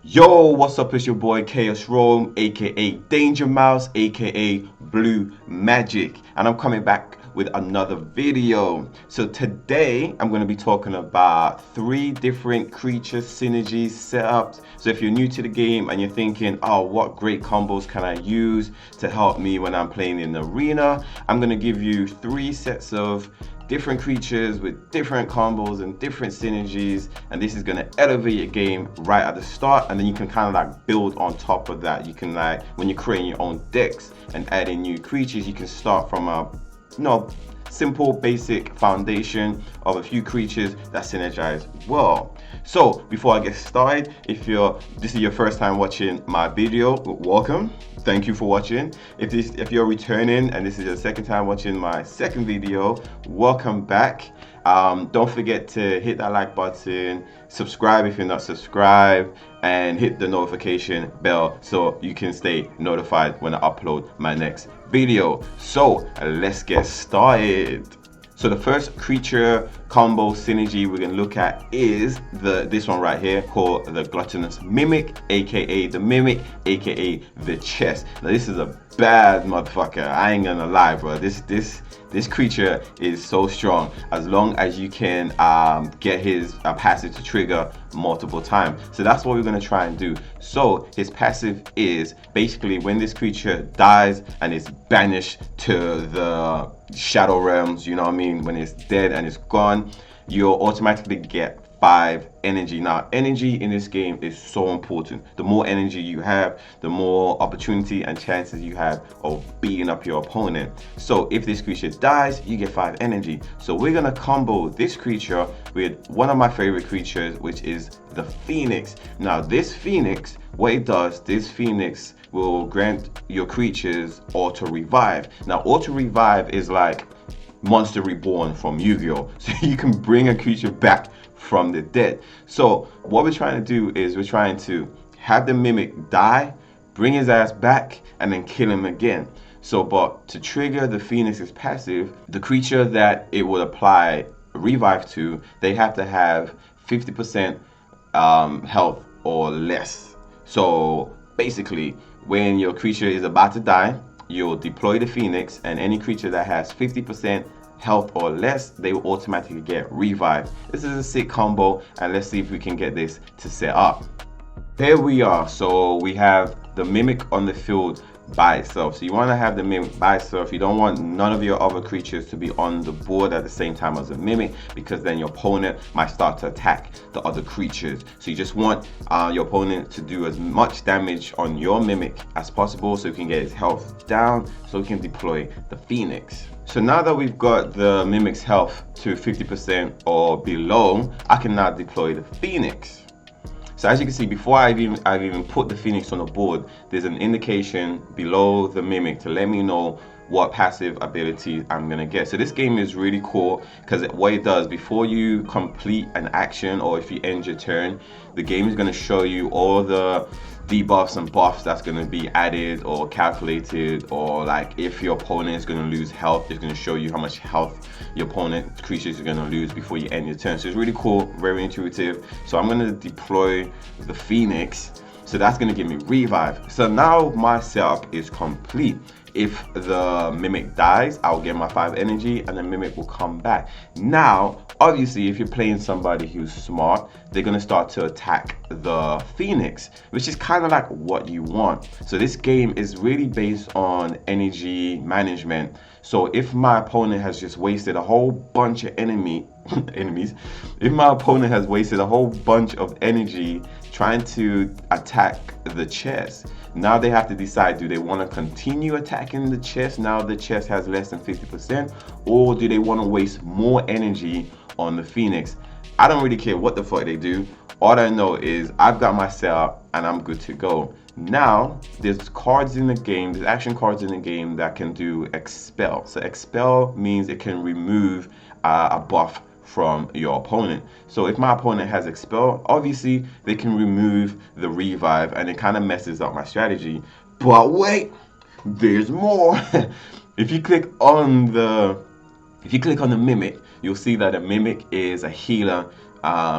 Yo, what's up? It's your boy Chaos Rome, aka Danger Mouse, aka Blue Magic, and I'm coming back with another video. So today I'm going to be talking about 3 different creature synergies setups. So if you're new to the game and you're thinking, oh, what great combos can I use to help me when I'm playing in the arena, I'm going to give you 3 sets of different creatures with different combos and different synergies, and this is going to elevate your game right at the start, and then you can kind of like build on top of that. You can, like, when you're creating your own decks and adding new creatures, you can start from a simple basic foundation of a few creatures that synergize well. So before I get started, if this is your first time watching my video, welcome, thank you for watching. If you're returning and this is your second time watching my second video, welcome back. Don't forget to hit that like button, subscribe if you're not subscribed, and hit the notification bell so you can stay notified when I upload my next video. So let's get started. So the first creature combo synergy we're gonna look at is this one right here, called the Gluttonous Mimic, aka the Mimic, aka the Chest. Now this is a bad motherfucker. I ain't gonna lie, bro. This creature is so strong as long as you can get his passive to trigger multiple times. So that's what we're gonna try and do. So his passive is basically when this creature dies and is banished to the shadow realms, you know what I mean, when it's dead and it's gone, you'll automatically get 5 energy. Now energy in this game is so important. The more energy you have, the more opportunity and chances you have of beating up your opponent. So if this creature dies, you get 5 energy. So we're gonna combo this creature with one of my favorite creatures, which is the Phoenix. Now this Phoenix, what it does, this Phoenix will grant your creatures auto revive. Now auto revive is like Monster Reborn from Yu-Gi-Oh! So you can bring a creature back from the dead. So what we're trying to do is we're trying to have the Mimic die, bring his ass back, and then kill him again. So but to trigger the Phoenix's passive, the creature that it will apply revive to, they have to have 50% health or less. So basically, when your creature is about to die, you'll deploy the Phoenix, and any creature that has 50% health or less, they will automatically get revived. This is a sick combo, and let's see if we can get this to set up. Here we are. So we have the Mimic on the field by itself. So you want to have the Mimic by itself. You don't want none of your other creatures to be on the board at the same time as the Mimic, because then your opponent might start to attack the other creatures. So you just want your opponent to do as much damage on your Mimic as possible so you can get his health down, so we can deploy the Phoenix. So now that we've got the Mimic's health to 50% or below, I can now deploy the Phoenix. So as you can see, before I've even put the Phoenix on the board, there's an indication below the Mimic to let me know what passive ability I'm gonna get. So this game is really cool because what it does, before you complete an action or if you end your turn, the game is gonna show you all the debuffs and buffs that's going to be added or calculated, or like if your opponent is going to lose health, it's going to show you how much health your opponent creatures are going to lose before you end your turn. So it's really cool, very intuitive. So I'm going to deploy the Phoenix, so that's going to give me revive. So now my setup is complete. If the Mimic dies, I'll get my 5 energy and the Mimic will come back. Now, obviously, if you're playing somebody who's smart, they're gonna start to attack the Phoenix, which is kind of like what you want. So this game is really based on energy management. So if my opponent has just wasted a whole bunch of enemies, if my opponent has wasted a whole bunch of energy trying to attack the chest, now they have to decide, do they want to continue attacking the chest now the chest has less than 50%, or do they want to waste more energy on the Phoenix? I don't really care what the fuck they do. All I know is I've got my setup and I'm good to go. Now there's cards in the game, there's action cards in the game that can do expel. So expel means it can remove a buff from your opponent. So if my opponent has expel, obviously they can remove the revive, and it kind of messes up my strategy. But wait, there's more. If you click on the Mimic, you'll see that a Mimic is a healer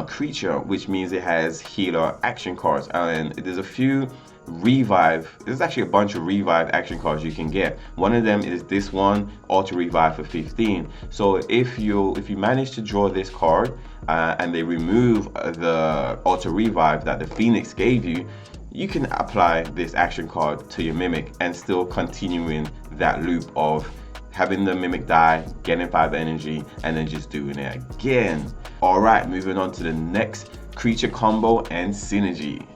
creature, which means it has healer action cards, and there's a few revive. There's actually a bunch of revive action cards you can get. One of them is this one, auto revive for 15. So if you manage to draw this card and they remove the auto revive that the Phoenix gave you, you can apply this action card to your Mimic and still continuing that loop of having the Mimic die, getting 5 energy, and then just doing it again. Alright, moving on to the next creature combo and synergy.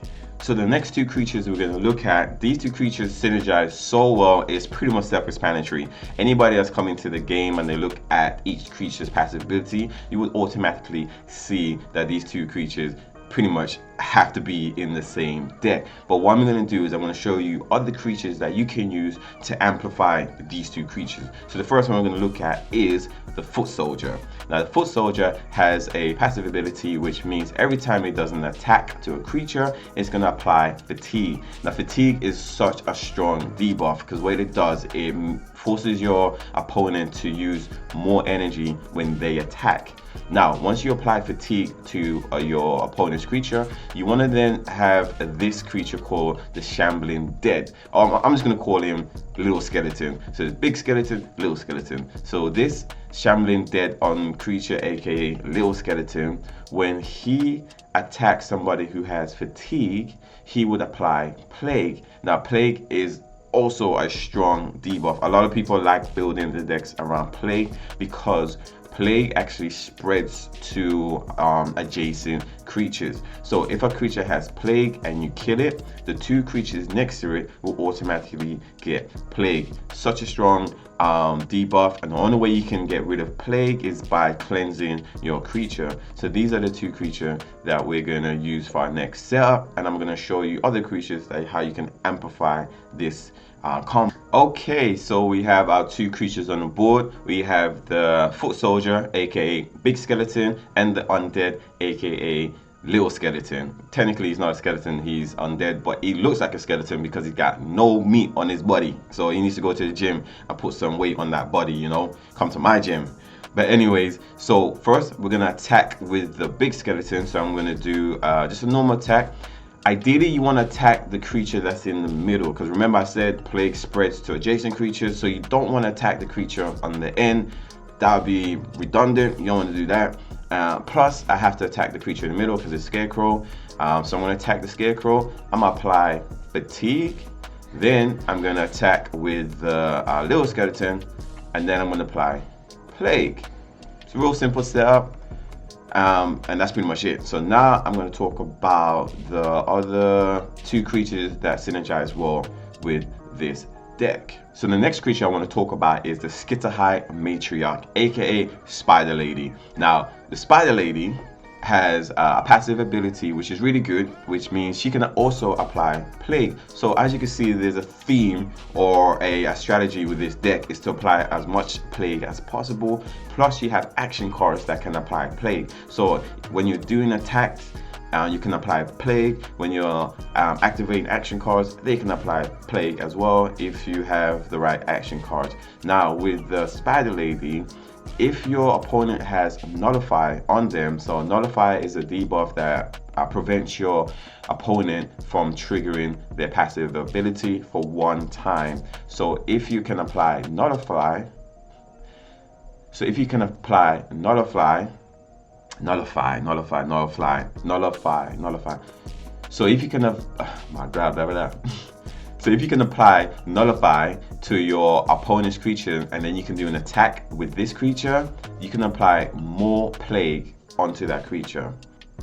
So the next two creatures we're going to look at, these two creatures synergize so well, it's pretty much self-explanatory. Anybody that's coming to the game and they look at each creature's passive ability, you would automatically see that these two creatures pretty much have to be in the same deck. But what I'm going to do is I'm going to show you other creatures that you can use to amplify these two creatures. So the first one I'm going to look at is the Foot Soldier. Now the Foot Soldier has a passive ability, which means every time it does an attack to a creature, it's going to apply fatigue. Now fatigue is such a strong debuff because what it does, it forces your opponent to use more energy when they attack. Now once you apply fatigue to your opponent's creature, you want to then have this creature called the Shambling Dead. I'm just going to call him Little Skeleton. So it's Big Skeleton, Little Skeleton. So this Shambling Dead on creature, aka Little Skeleton, when he attacks somebody who has fatigue, he would apply Plague. Now Plague is also a strong debuff. A lot of people like building the decks around Plague because Plague actually spreads to adjacent creatures. So if a creature has Plague and you kill it, the two creatures next to it will automatically get Plague. Such a strong debuff, and the only way you can get rid of Plague is by cleansing your creature. So these are the two creatures that we're going to use for our next setup, and I'm going to show you other creatures that how you can amplify this combo. Okay, so we have our two creatures on the board. We have the Foot Soldier, aka Big Skeleton, and the Undead, aka Little Skeleton. Technically he's not a skeleton, he's undead, but he looks like a skeleton because he's got no meat on his body. So he needs to go to the gym and put some weight on that body, you know. Come to my gym. But anyways, so first we're gonna attack with the Big Skeleton. So I'm gonna do just a normal attack. Ideally you want to attack the creature that's in the middle, because remember I said Plague spreads to adjacent creatures, so you don't want to attack the creature on the end. That would be redundant. You don't want to do that. Plus I have to attack the creature in the middle because it's Scarecrow. So I'm going to attack the Scarecrow. I'm going to apply Fatigue. Then I'm going to attack with the Little Skeleton, and then I'm going to apply Plague. It's a real simple setup. And that's pretty much it. So now I'm going to talk about the other two creatures that synergize well with this deck. So the next creature I want to talk about is the Skitterhide Matriarch, aka Spider Lady. Now the Spider Lady has a passive ability which is really good, which means she can also apply Plague. So as you can see, there's a theme or a strategy with this deck is to apply as much Plague as possible. Plus you have action cards that can apply Plague. So when you're doing attacks, you can apply Plague. When you're activating action cards, they can apply Plague as well if you have the right action cards. Now with the Spider Lady, if your opponent has Nullify on them, so Nullify is a debuff that prevents your opponent from triggering their passive ability for one time. So if you can apply Nullify, so if you can apply Nullify. So if you can So if you can apply Nullify to your opponent's creature, and then you can do an attack with this creature, you can apply more Plague onto that creature.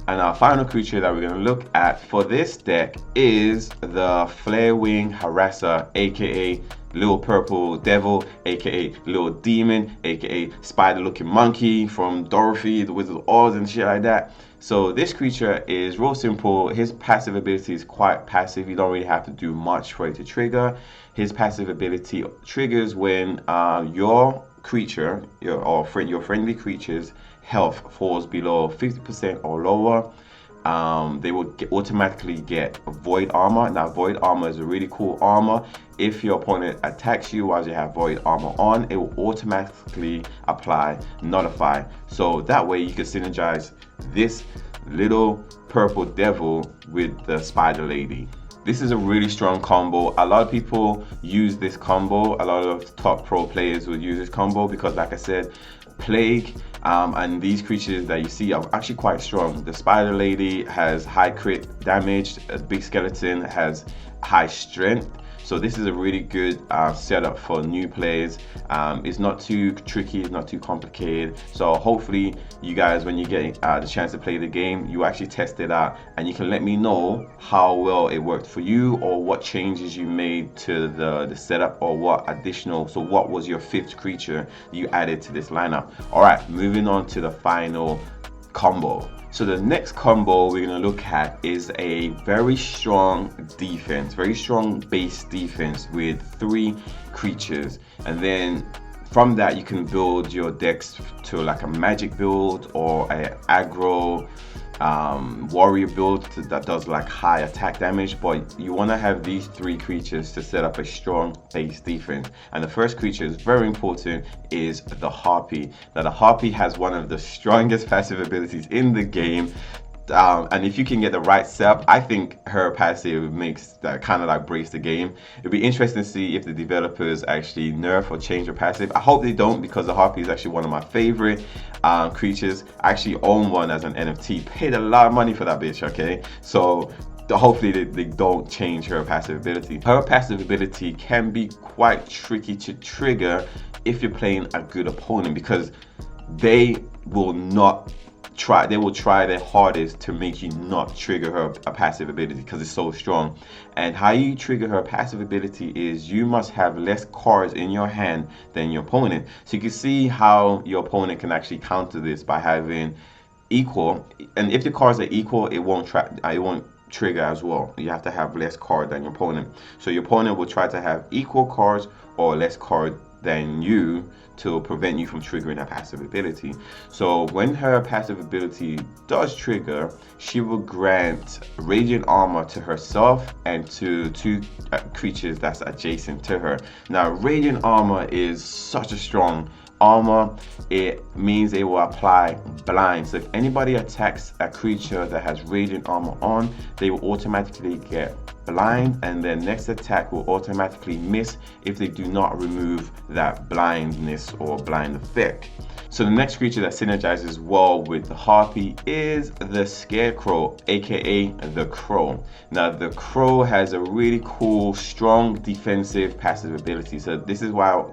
And our final creature that we're going to look at for this deck is the Flarewing Harasser, aka Little Purple Devil, aka Little Demon, aka Spider Looking Monkey from Dorothy, the Wizard of Oz and shit like that. So this creature is real simple. His passive ability is quite passive. You don't really have to do much for it to trigger. His passive ability triggers when your creature, your friendly creature's health falls below 50% or lower. they will automatically get Void Armor. Now, Void Armor is a really cool armor. If your opponent attacks you while you have Void Armor on, it will automatically apply Nullify. So that way you can synergize this little purple devil with the Spider Lady. This is a really strong combo. A lot of people use this combo. A lot of top pro players would use this combo because, like I said, Plague and these creatures that you see are actually quite strong. The Spider Lady has high crit damage. The Big Skeleton has high strength. So this is a really good setup for new players. It's not too tricky, it's not too complicated. So hopefully you guys, when you get the chance to play the game, you actually test it out and you can let me know how well it worked for you or what changes you made to the setup or what additional, so what was your 5th creature you added to this lineup. All right, moving on to the final combo. So the next combo we're going to look at is a very strong defense, very strong base defense with 3 creatures, and then from that you can build your decks to like a magic build or a aggro warrior build that does like high attack damage. But you want to have these 3 creatures to set up a strong base defense, and the first creature is very important, is the Harpy. Now the Harpy has one of the strongest passive abilities in the game, and if you can get the right setup, I think her passive makes that kind of like breaks the game. It'll be interesting to see if the developers actually nerf or change her passive. I hope they don't, because the Harpy is actually one of my favorite creatures. I actually own one as an NFT, paid a lot of money for that bitch, okay? So hopefully they don't change her passive ability. Her passive ability can be quite tricky to trigger if you're playing a good opponent, because they will try their hardest to make you not trigger her passive ability because it's so strong. And how you trigger her passive ability is you must have less cards in your hand than your opponent. So you can see how your opponent can actually counter this by having equal, and if the cards are equal, it won't trigger as well. You have to have less card than your opponent. So your opponent will try to have equal cards or less card than you to prevent you from triggering her passive ability. So when her passive ability does trigger, she will grant Radiant Armor to herself and to 2 creatures that's adjacent to her. Now Radiant Armor is such a strong armor. It means it will apply blind. So if anybody attacks a creature that has Radiant Armor on, they will automatically get blind, and their next attack will automatically miss if they do not remove that blindness or blind effect. So the next creature that synergizes well with the Harpy is the Scarecrow, aka the Crow. Now the Crow has a really cool, strong defensive passive ability. So this is why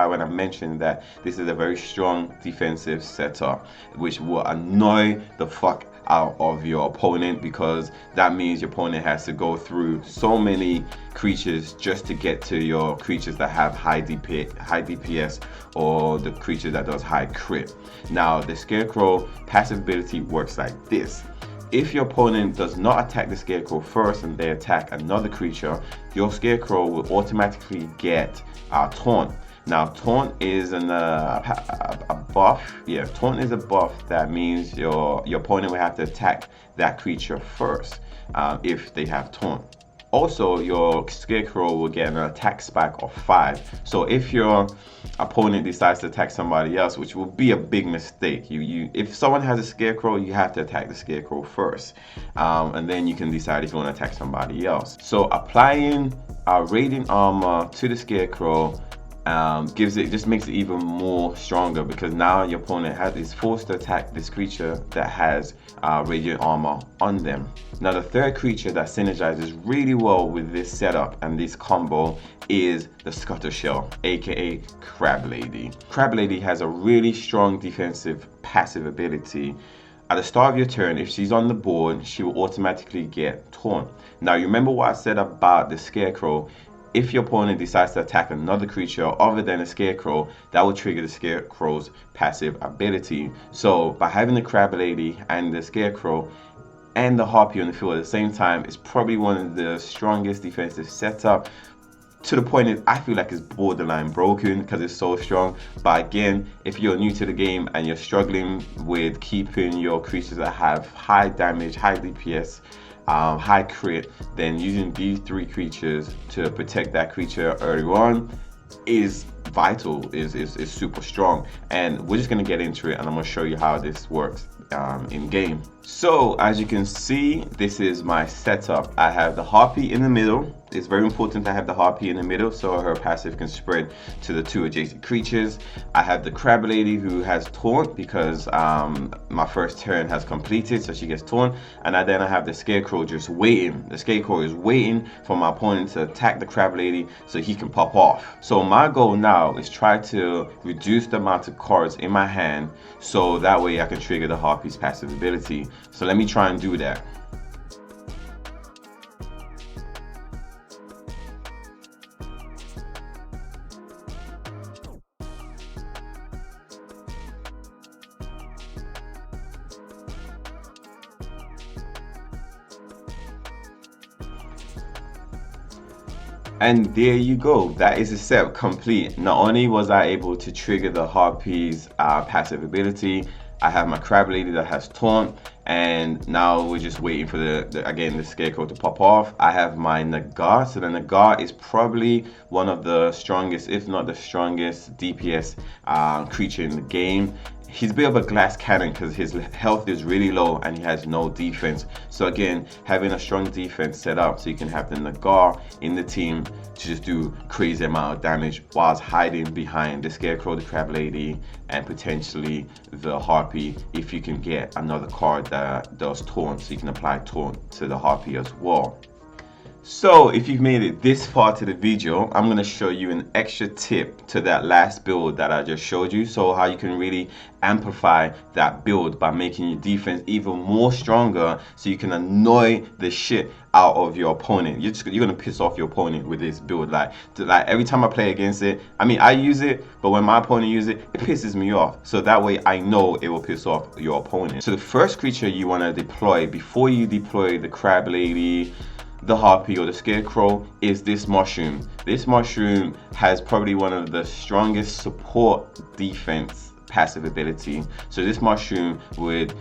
when I mentioned that this is a very strong defensive setup, which will annoy the fuck out of your opponent, because that means your opponent has to go through so many creatures just to get to your creatures that have high DPS or the creature that does high crit. Now the Scarecrow passive ability works like this. If your opponent does not attack the Scarecrow first and they attack another creature, your Scarecrow will automatically get Taunt. Now Taunt is a buff. Yeah, Taunt is a buff that means your opponent will have to attack that creature first if they have Taunt. Also, your Scarecrow will get an attack spike of 5. So if your opponent decides to attack somebody else, which will be a big mistake, if someone has a Scarecrow, you have to attack the Scarecrow first, and then you can decide if you want to attack somebody else. So applying Radiant Armor to the Scarecrow just makes it even more stronger, because now your opponent is forced to attack this creature that has Radiant Armor on them. Now the third creature that synergizes really well with this setup and this combo is the Scuttle Shell, aka Crab Lady. Crab Lady has a really strong defensive passive ability. At the start of your turn, if she's on the board, she will automatically get Taunt. Now you remember what I said about the Scarecrow? If your opponent decides to attack another creature other than a Scarecrow, that will trigger the Scarecrow's passive ability. So by having the Crab Lady and the Scarecrow and the Harpy on the field at the same time, it's probably one of the strongest defensive setup to the point is I feel like it's borderline broken because it's so strong. But again, if you're new to the game and you're struggling with keeping your creatures that have high damage, high DPS, high crit, then using these 3 creatures to protect that creature early on is vital, is super strong. And we're just going to get into it, and I'm going to show you how this works in game. So as you can see, this is my setup. I have the Harpy in the middle. It's very important to have the Harpy in the middle so her passive can spread to the 2 adjacent creatures. I have the Crab Lady who has taunt because my first turn has completed, so she gets taunt. And then I have the Scarecrow just waiting. The Scarecrow is waiting for my opponent to attack the Crab Lady so he can pop off. So my goal now is try to reduce the amount of cards in my hand so that way I can trigger the Harpy's passive ability. So let me try and do that. And there you go, that is the set complete. Not only was I able to trigger the Harpy's passive ability, I have my Crab Lady that has taunt, and now we're just waiting for the Scarecrow to pop off. I have my Nagar, so the Nagar is probably one of the strongest, if not the strongest DPS creature in the game. He's a bit of a glass cannon because his health is really low and he has no defense. So again, having a strong defense set up so you can have the Nagar in the team to just do crazy amount of damage whilst hiding behind the Scarecrow, the Crab Lady, and potentially the Harpy if you can get another card that does taunt, so you can apply taunt to the Harpy as well. So if you've made it this far to the video, I'm going to show you an extra tip to that last build that I just showed you. So how you can really amplify that build by making your defense even more stronger so you can annoy the shit out of your opponent. You're going to piss off your opponent with this build. Like every time I play against it, I mean, I use it, but when my opponent uses it, it pisses me off. So that way I know it will piss off your opponent. So the first creature you want to deploy before you deploy the Crab Lady, the Harpy, or the Scarecrow is this mushroom. This mushroom has probably one of the strongest support defense passive ability. So this mushroom would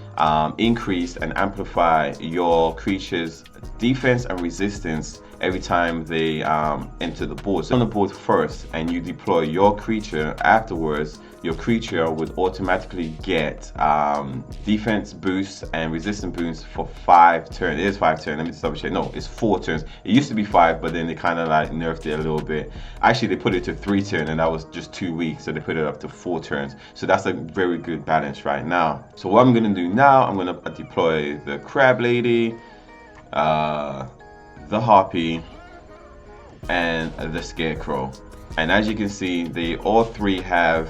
increase and amplify your creature's defense and resistance every time they enter the board. So on the board first and you deploy your creature afterwards, your creature would automatically get defense boosts and resistance boosts for 5 turns. It is 5 turns. Let me just double check. No, it's 4 turns. It used to be 5, but then they kind of like nerfed it a little bit. Actually, they put it to 3 turns, and that was just 2 weeks. So they put it up to 4 turns. So that's a very good balance right now. So what I'm going to do now, I'm going to deploy the Crab Lady, the Harpy, and the Scarecrow. And as you can see, they all 3 have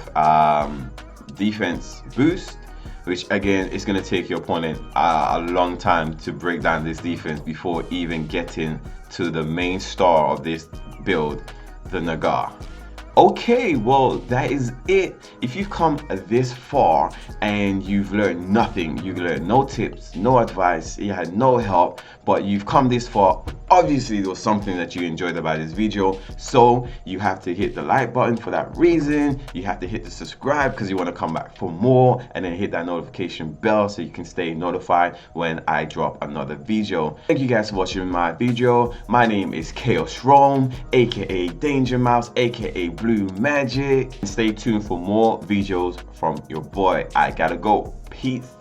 defense boost, which again is going to take your opponent a long time to break down this defense before even getting to the main star of this build, the Nagar. Okay, well, that is it. If you've come this far and you've learned nothing, you've learned no tips, no advice, you had no help, but you've come this far, obviously there was something that you enjoyed about this video. So you have to hit the like button for that reason. You have to hit the subscribe because you want to come back for more, and then hit that notification bell so you can stay notified when I drop another video. Thank you guys for watching my video. My name is Chaos Rome, aka Danger Mouse, aka Blue Magic. Stay tuned for more videos from your boy. I gotta go. Peace.